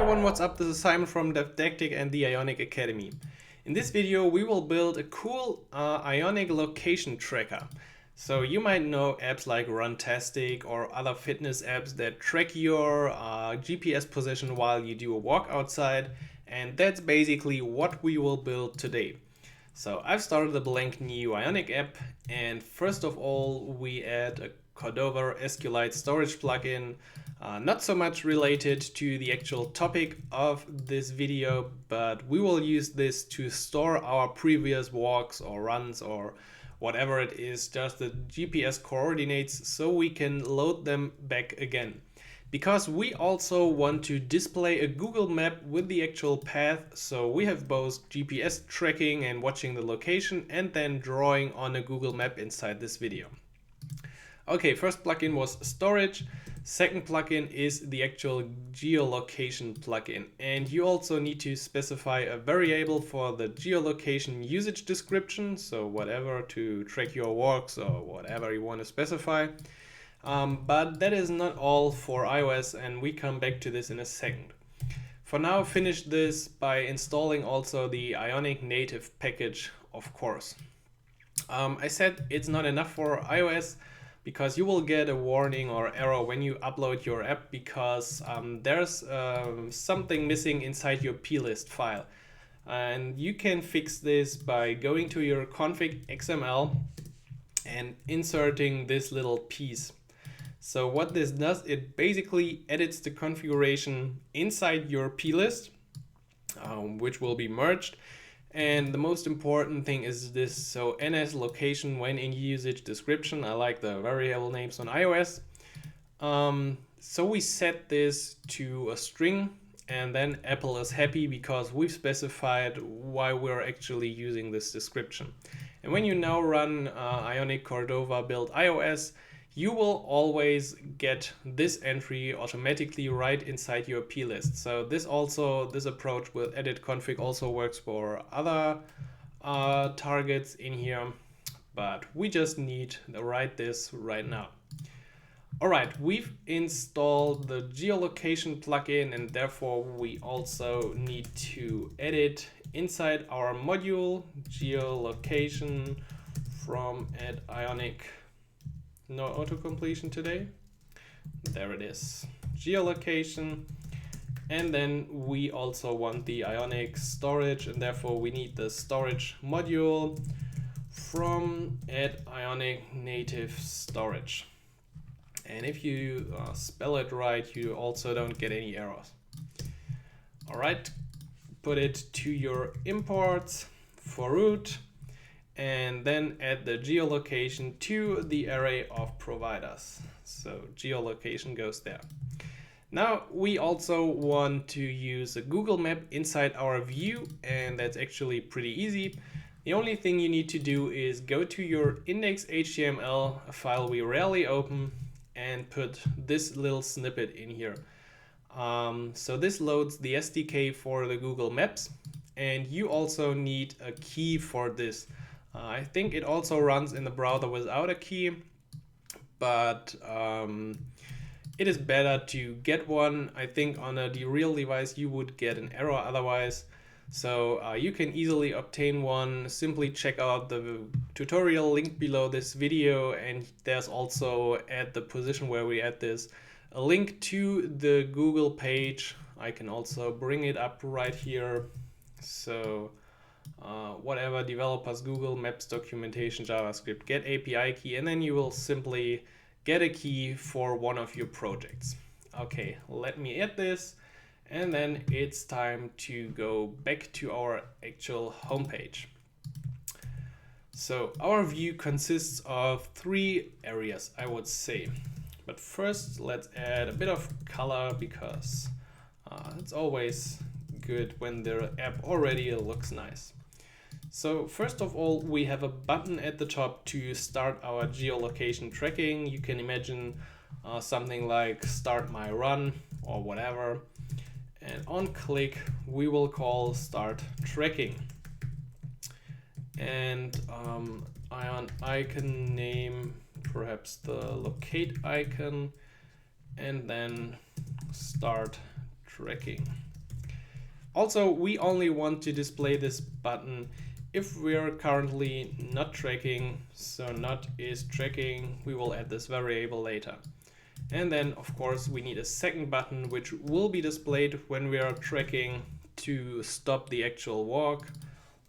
everyone, what's up? This is Simon from Devdactic and the Ionic Academy. In this video we will build a cool Ionic location tracker. So you might know apps like Runtastic or other fitness apps that track your GPS position while you do a walk outside, and that's basically what we will build today. So I've started a blank new Ionic app, and first of all we add a Cordova SQLite storage plugin. Not so much related to the actual topic of this video, but we will use this to store our previous walks or runs or whatever it is, just the GPS coordinates, so we can load them back again. Because we also want to display a Google map with the actual path, so we have both GPS tracking and watching the location and then drawing on a Google map inside this video. Okay, first plugin was storage. Second plugin is the actual geolocation plugin, and you also need to specify a variable for the geolocation usage description, so whatever to track your walks or whatever you want to specify. But that is not all for iOS, and we come back to this in a second. For now, finish this by installing also the Ionic native package, of course. I said it's not enough for iOS, because you will get a warning or error when you upload your app, because there's something missing inside your plist file. And you can fix this by going to your config XML and inserting this little piece. So what this does, it basically edits the configuration inside your plist, which will be merged. And the most important thing is this, so NS location when in usage description. I like the variable names on iOS. So we set this to a string, and then Apple is happy because we've specified why we're actually using this description. And when you now run Ionic Cordova build iOS, you will always get this entry automatically right inside your plist. So this approach with edit config also works for other targets in here, but we just need to write this right now. All right, we've installed the geolocation plugin, and therefore we also need to edit inside our module geolocation from @Ionic. No autocompletion today. There it is. Geolocation. And then we also want the Ionic storage, and therefore we need the storage module from @Ionic native storage. And if you spell it right, you also don't get any errors. All right, put it to your imports for root, and then add the geolocation to the array of providers. So geolocation goes there. Now we also want to use a Google map inside our view, and that's actually pretty easy. The only thing you need to do is go to your index.html, a file we rarely open, and put this little snippet in here. So this loads the SDK for the Google Maps, and you also need a key for this. I think it also runs in the browser without a key, but it is better to get one. I think on a real device you would get an error otherwise. So you can easily obtain one. Simply check out the tutorial linked below this video, and there's also at the position where we add this a link to the Google page. I can also bring it up right here. So whatever developers, Google Maps documentation, JavaScript, get API key, and then you will simply get a key for one of your projects. Okay, let me add this, and then it's time to go back to our actual homepage. So our view consists of 3 areas, I would say. But first, let's add a bit of color, because it's always good when the app already looks nice. So first of all, we have a button at the top to start our geolocation tracking. You can imagine something like start my run or whatever. And on click, we will call start tracking. And Ion icon name, perhaps the locate icon, and then start tracking. Also, we only want to display this button if we're currently not tracking. So not is tracking, we will add this variable later. And then of course we need a second button which will be displayed when we are tracking to stop the actual walk.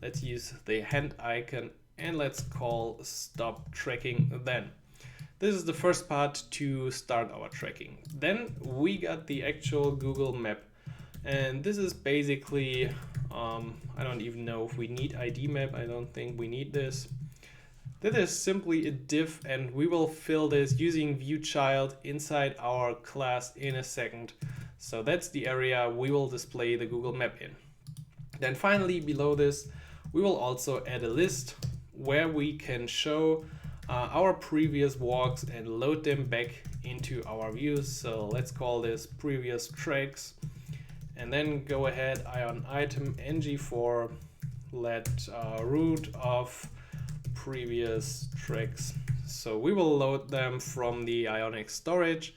Let's use the hand icon and let's call stop tracking then. This is the first part to start our tracking. Then we got the actual Google map. And this is basically, I don't even know if we need ID map. I don't think we need this. This is simply a div and we will fill this using viewChild inside our class in a second. So that's the area we will display the Google map in. Then finally below this, we will also add a list where we can show our previous walks and load them back into our views. So let's call this previous tracks. And then go ahead, ion item ng4, let root of previous tracks. So we will load them from the Ionic storage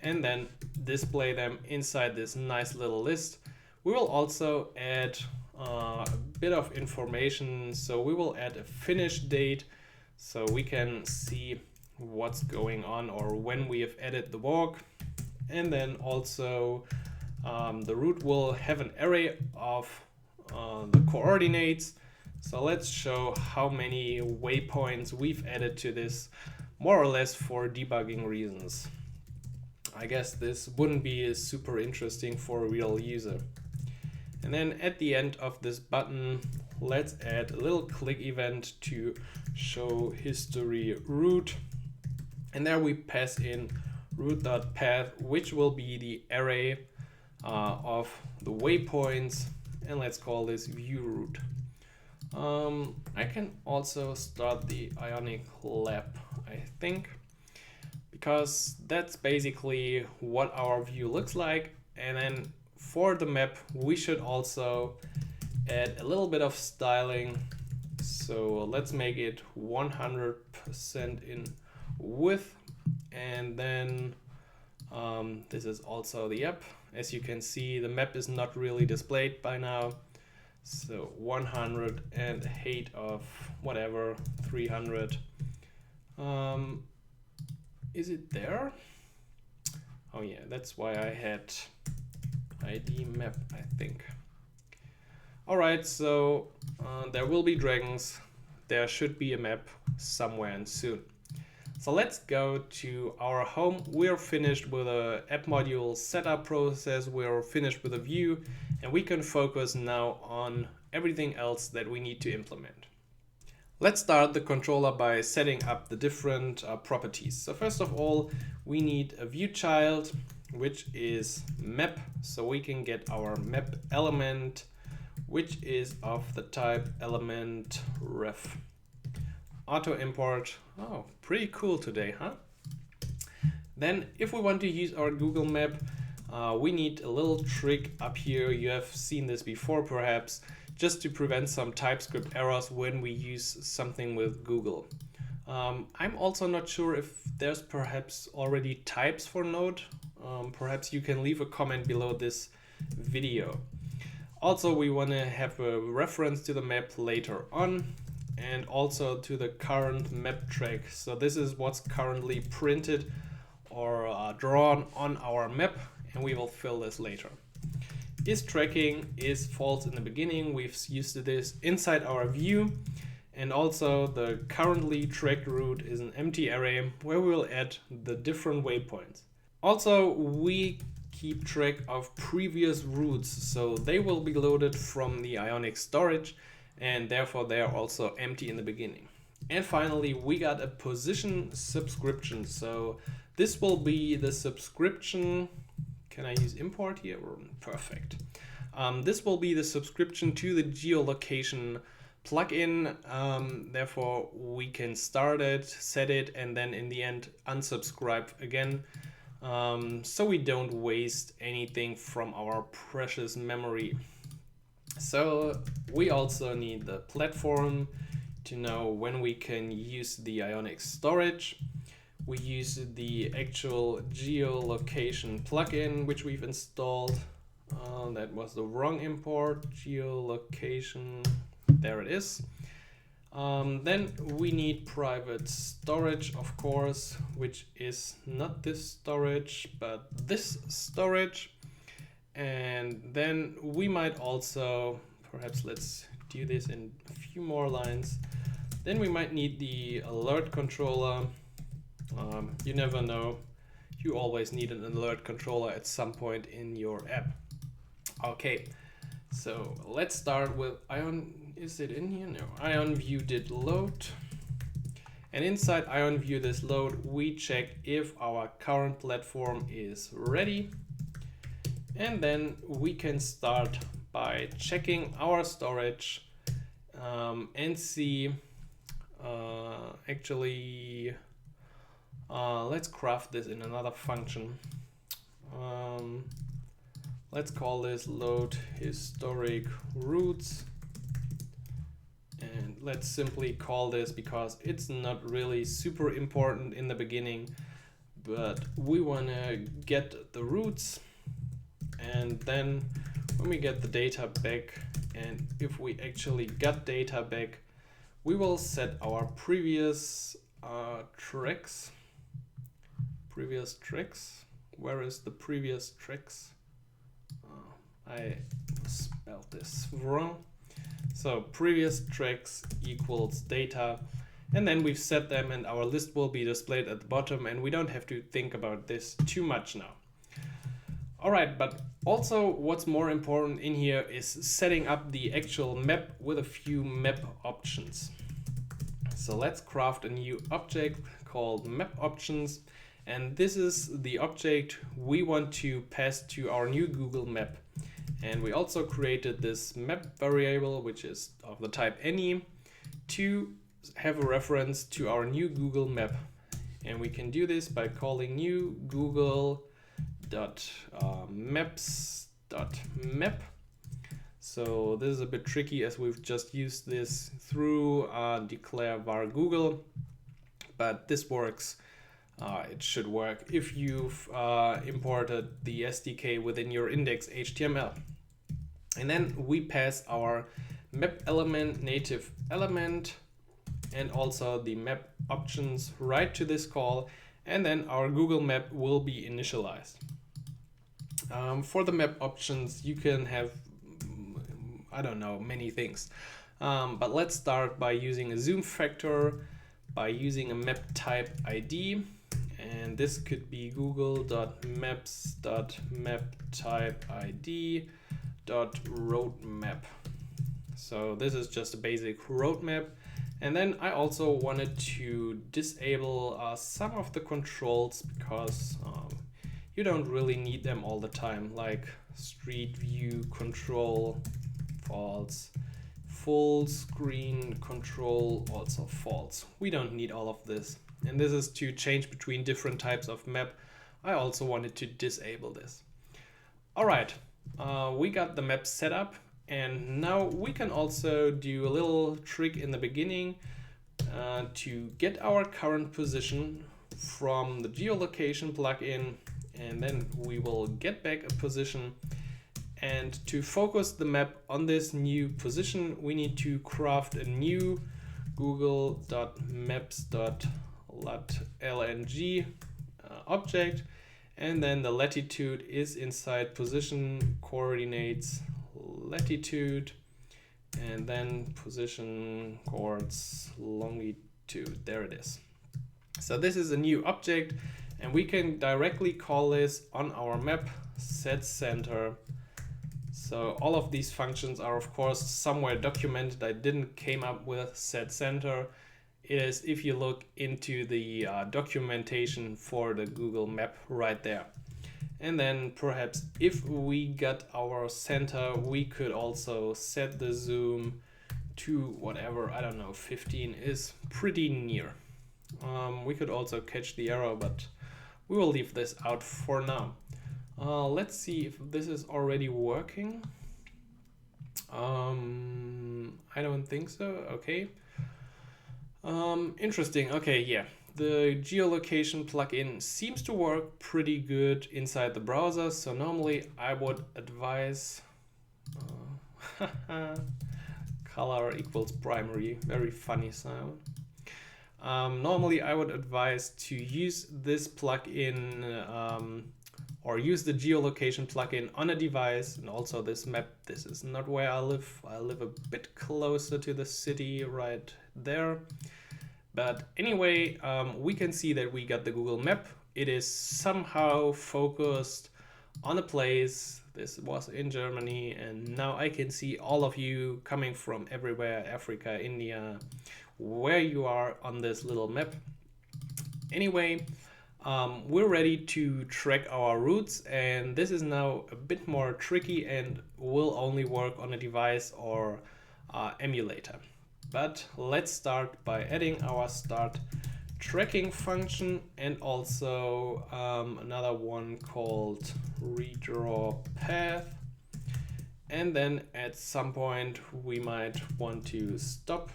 and then display them inside this nice little list. We will also add a bit of information. So we will add a finish date so we can see what's going on or when we have added the walk. And then also the root will have an array of the coordinates. So let's show how many waypoints we've added to this, more or less for debugging reasons. I guess this wouldn't be super interesting for a real user. And then at the end of this button, let's add a little click event to show history root. And there we pass in root.path, which will be the array of the waypoints, and let's call this view root. I can also start the Ionic lab, I think, because that's basically what our view looks like. And then for the map, we should also add a little bit of styling. So let's make it 100% in width, and then this is also the app. As you can see, the map is not really displayed by now. So 100 and height of whatever, 300. Is it there? Oh yeah, that's why I had ID map, I think. All right, so there will be dragons. There should be a map somewhere and soon. So let's go to our home. We're finished with the app module setup process. We're finished with the view, and we can focus now on everything else that we need to implement. Let's start the controller by setting up the different properties. So first of all, we need a viewChild, which is map. So we can get our map element, which is of the type element ref. Auto import. Oh, pretty cool today, huh? Then if we want to use our Google map, we need a little trick up here. You have seen this before perhaps, just to prevent some TypeScript errors when we use something with Google. I'm also not sure if there's perhaps already types for Node. Perhaps you can leave a comment below this video. Also, we want to have a reference to the map later on, and also to the current map track. So this is what's currently printed or drawn on our map, and we will fill this later. Is tracking is false in the beginning. We've used this inside our view, and also the currently tracked route is an empty array where we'll add the different waypoints. Also, we keep track of previous routes, so they will be loaded from the Ionic storage, and therefore they are also empty in the beginning. And finally, we got a position subscription. So this will be the subscription. Can I use import here? Perfect. This will be the subscription to the geolocation plugin. Therefore, we can start it, set it, and then in the end unsubscribe again. So we don't waste anything from our precious memory. So we also need the platform to know when we can use the Ionic storage. We use the actual geolocation plugin, which we've installed. That was the wrong import. Geolocation, there it is. Then we need private storage, of course, which is not this storage, but this storage. And then we might also, perhaps let's do this in a few more lines. Then we might need the alert controller. You never know. You always need an alert controller at some point in your app. Okay, so let's start with Ion. Is it in here? No. Ion View did load. And inside Ion View this load, we check if our current platform is ready. And then we can start by checking our storage and see, let's craft this in another function. Let's call this load historic routes. And let's simply call this, because it's not really super important in the beginning, but we want to get the routes. And then when we get the data back, and if we actually got data back, we will set our previous tracks. Where is the previous tracks? I spelled this wrong. So previous tracks equals data, and then we've set them, and our list will be displayed at the bottom, and we don't have to think about this too much now. All right, but also what's more important in here is setting up the actual map with a few map options. So let's craft a new object called map options. And this is the object we want to pass to our new Google map. And we also created this map variable, which is of the type any, to have a reference to our new Google map. And we can do this by calling new google.maps.map. So this is a bit tricky, as we've just used this through declare var Google, but this works. It should work if you've imported the SDK within your index HTML. And then we pass our map element, native element, and also the map options right to this call, and then our Google map will be initialized. For the map options, you can have, I don't know, many things. But let's start by using a zoom factor, by using a map type ID. And this could be google.maps.maptypeid.roadmap. So this is just a basic roadmap. And then I also wanted to disable some of the controls, because you don't really need them all the time, like street view control, false, full screen control, also false. We don't need all of this. And this is to change between different types of map. I also wanted to disable this. All right, we got the map set up, and now we can also do a little trick in the beginning to get our current position from the geolocation plugin, and then we will get back a position. And to focus the map on this new position, we need to craft a new google.maps.lng object, and then the latitude is inside position coordinates latitude, and then position coords longitude. There it is. So this is a new object, and we can directly call this on our map set center. So all of these functions are of course somewhere documented. I didn't came up with set center. It is if you look into the documentation for the Google map right there. And then perhaps if we got our center, we could also set the zoom to whatever, I don't know, 15 is pretty near. We could also catch the arrow, but we will leave this out for now. Let's see if this is already working. I don't think so. Okay. Interesting. Okay, yeah. the geolocation plugin seems to work pretty good inside the browser. So normally I would advise color equals primary, very funny sound. Normally I would advise to use this plugin or use the geolocation plugin on a device, and also this map. This is not where I live. I live a bit closer to the city right there. But anyway, we can see that we got the Google map. It is somehow focused on a place. This was in Germany, and now I can see all of you coming from everywhere, Africa, India, where you are on this little map. Anyway, we're ready to track our routes, and this is now a bit more tricky and will only work on a device or emulator. But let's start by adding our start tracking function and also another one called redraw path. And then at some point we might want to stop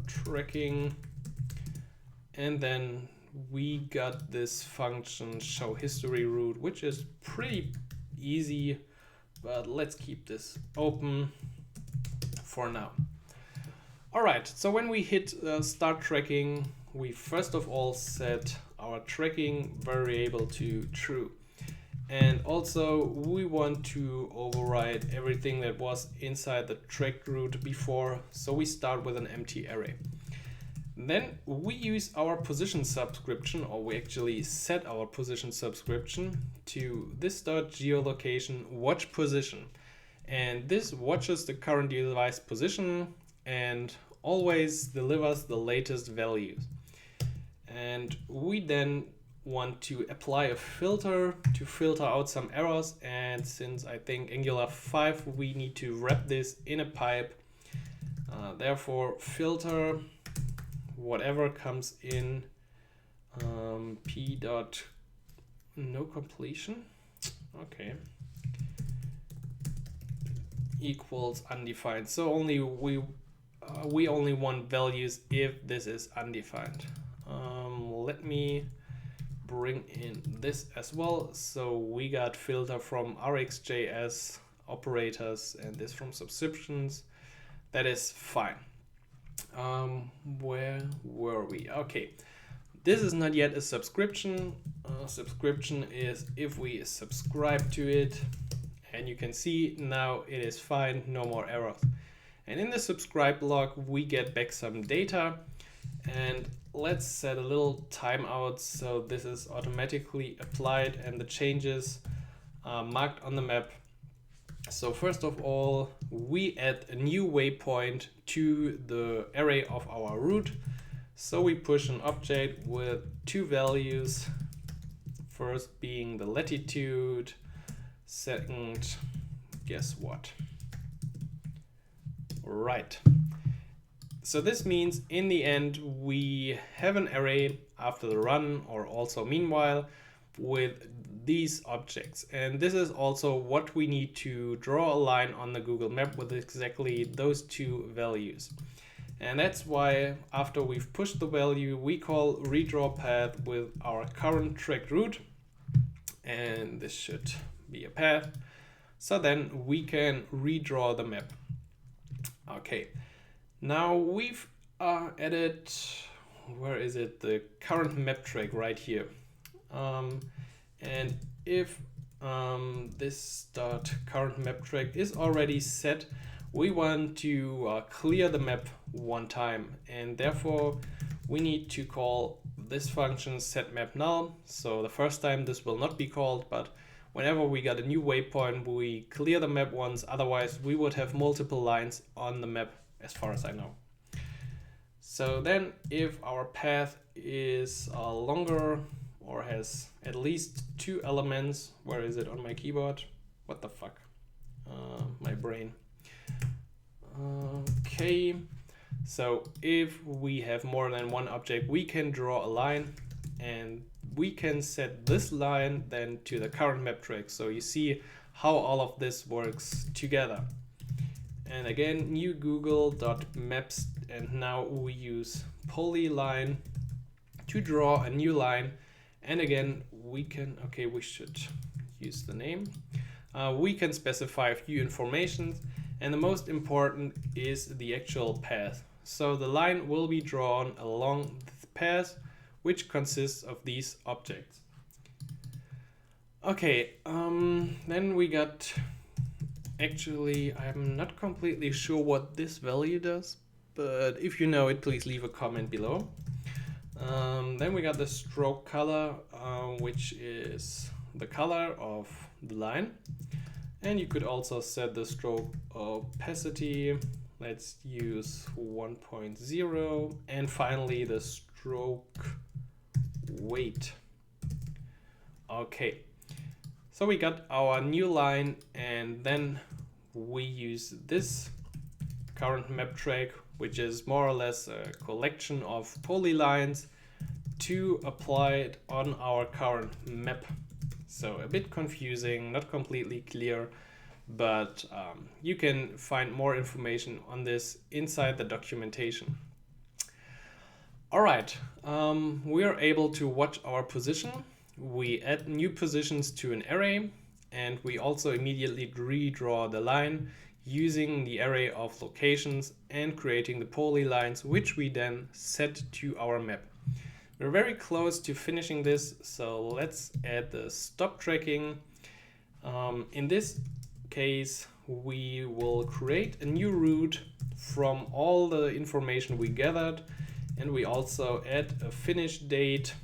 tracking, and then we got this function show history route, which is pretty easy, but let's keep this open for now. All right, so when we hit start tracking, we first of all set our tracking variable to true. And also we want to override everything that was inside the tracked route before, so we start with an empty array. Then we use our position subscription, or we actually set our position subscription to this.geolocation watch position. And this watches the current device position and always delivers the latest values. And we then want to apply a filter to filter out some errors. And since I think Angular 5, we need to wrap this in a pipe. Therefore, filter whatever comes in p dot no completion, okay, equals undefined. So only we only want values if this is undefined. Let me bring in this as well. So we got filter from RxJS operators and this from subscriptions. That is fine. Where were we? Okay, this is not yet a subscription. Subscription is if we subscribe to it, and you can see now it is fine, no more errors. And in the subscribe log we get back some data, and let's set a little timeout so this is automatically applied and the changes are marked on the map. So first of all, we add a new waypoint to the array of our route. So we push an object with two values, first being the latitude, second, guess what? Right. So this means in the end we have an array after the run, or also meanwhile, with these objects. And this is also what we need to draw a line on the Google map with exactly those two values. And that's why after we've pushed the value, we call redraw path with our current tracked route. And this should be a path. So then we can redraw the map. Okay, now we've added, where is it? The current map track right here. And if this current map track is already set, we want to clear the map one time, and therefore we need to call this function setMapNull. So the first time this will not be called, but whenever we got a new waypoint, we clear the map once. Otherwise we would have multiple lines on the map, as far as I know. So then if our path is longer or has at least two elements, where is it on my keyboard? What the fuck? My brain. Okay, so if we have more than one object, we can draw a line, and we can set this line then to the current map track. So you see how all of this works together. And again, new google.maps, and now we use polyline to draw a new line. And again, we can, okay, we should use the name. We can specify a few informations, and the most important is the actual path. So the line will be drawn along the path, which consists of these objects. Okay, then we got, actually, I'm not completely sure what this value does, but if you know it, please leave a comment below. Then we got the stroke color, which is the color of the line. And you could also set the stroke opacity. Let's use 1.0. And finally, the stroke weight. Okay, so we got our new line, and then we use this current map track, which is more or less a collection of polylines, to apply it on our current map. So a bit confusing, not completely clear, but you can find more information on this inside the documentation. All right, we are able to watch our position. We add new positions to an array, and we also immediately redraw the line using the array of locations and creating the polylines, which we then set to our map. We're very close to finishing this, so let's add the stop tracking. In this case, we will create a new route from all the information we gathered, and we also add a finish date.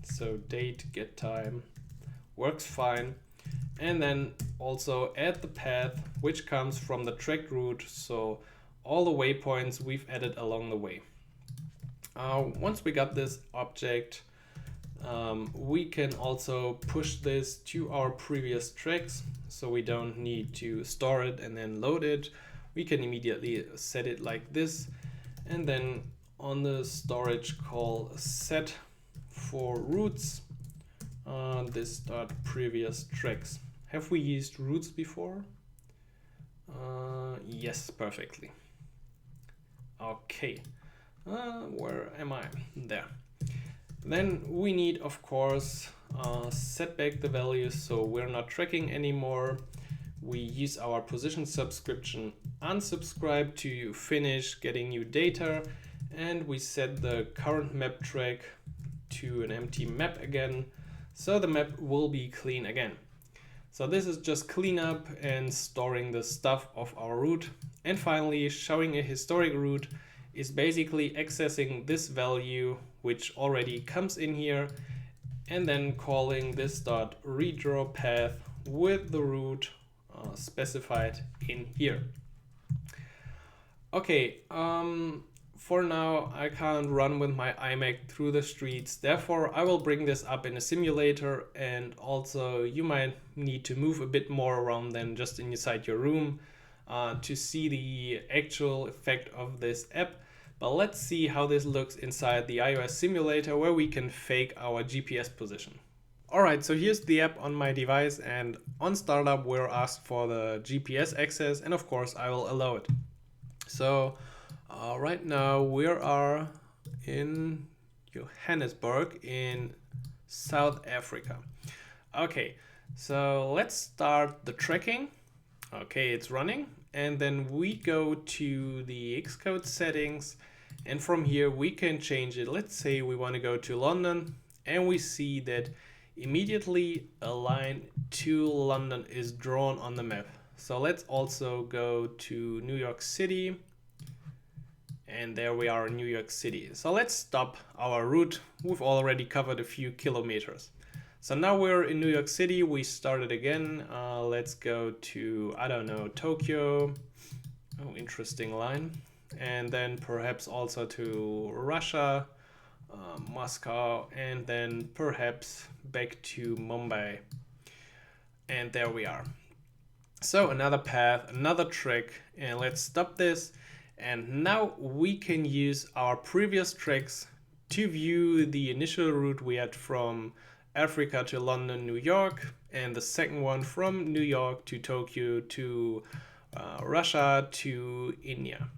So date get time works fine, and then also add the path which comes from the tracked route, so all the waypoints we've added along the way. Once we got this object, we can also push this to our previous tracks, so we don't need to store it and then load it. We can immediately set it like this, and then on the storage call set for routes, this start previous tracks. Have we used routes before? Yes, perfectly. Okay. Where am I? There. Then we need, of course, set back the values so we're not tracking anymore. We use our position subscription unsubscribe to finish getting new data, and we set the current map track to an empty map again, so the map will be clean again. So this is just cleanup and storing the stuff of our route. And finally, showing a historic route is basically accessing this value which already comes in here, and then calling this .redraw path with the route specified in here. Okay, for now I can't run with my iMac through the streets, therefore I will bring this up in a simulator, and also you might need to move a bit more around than just inside your room to see the actual effect of this app. But let's see how this looks inside the iOS simulator, where we can fake our GPS position. Alright, so here's the app on my device, and on startup we're asked for the GPS access, and of course I will allow it. So right now we are in Johannesburg in South Africa. Okay, so let's start the tracking. Okay, it's running, and then we go to the Xcode settings, and from here we can change it. Let's say we want to go to London, and we see that immediately a line to London is drawn on the map. So let's also go to New York City, and there we are in New York City. So let's stop our route. We've already covered a few kilometers. So now we're in New York City. We started again. Let's go to, I don't know, Tokyo. Oh, interesting line. And then perhaps also to Russia, Moscow, and then perhaps back to Mumbai. And there we are. So another path, another track, and let's stop this. And now we can use our previous tracks to view the initial route we had from Africa to London, New York, and the second one from New York to Tokyo to Russia to India.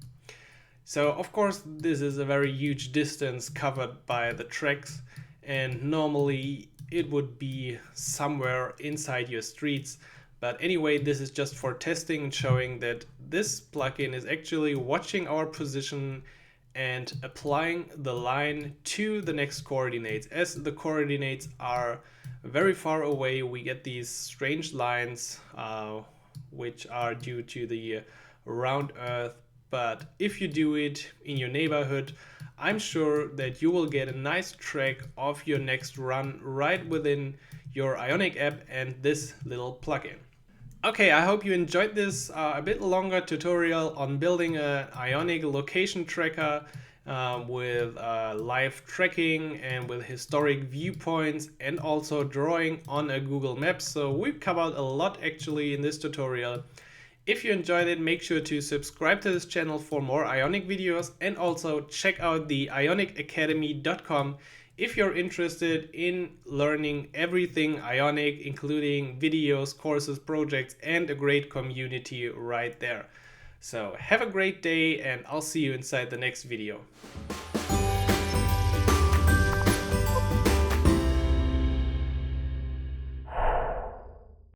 So of course this is a very huge distance covered by the tracks, and normally it would be somewhere inside your streets. But anyway, this is just for testing and showing that this plugin is actually watching our position and applying the line to the next coordinates. As the coordinates are very far away, we get these strange lines which are due to the round earth. But if you do it in your neighborhood, I'm sure that you will get a nice track of your next run right within your Ionic app and this little plugin. Okay, I hope you enjoyed this a bit longer tutorial on building an Ionic location tracker with live tracking and with historic viewpoints, and also drawing on a Google Maps. So we've covered a lot actually in this tutorial. If you enjoyed it, make sure to subscribe to this channel for more Ionic videos, and also check out the ionicacademy.com if you're interested in learning everything Ionic, including videos, courses, projects, and a great community right there. So have a great day, and I'll see you inside the next video.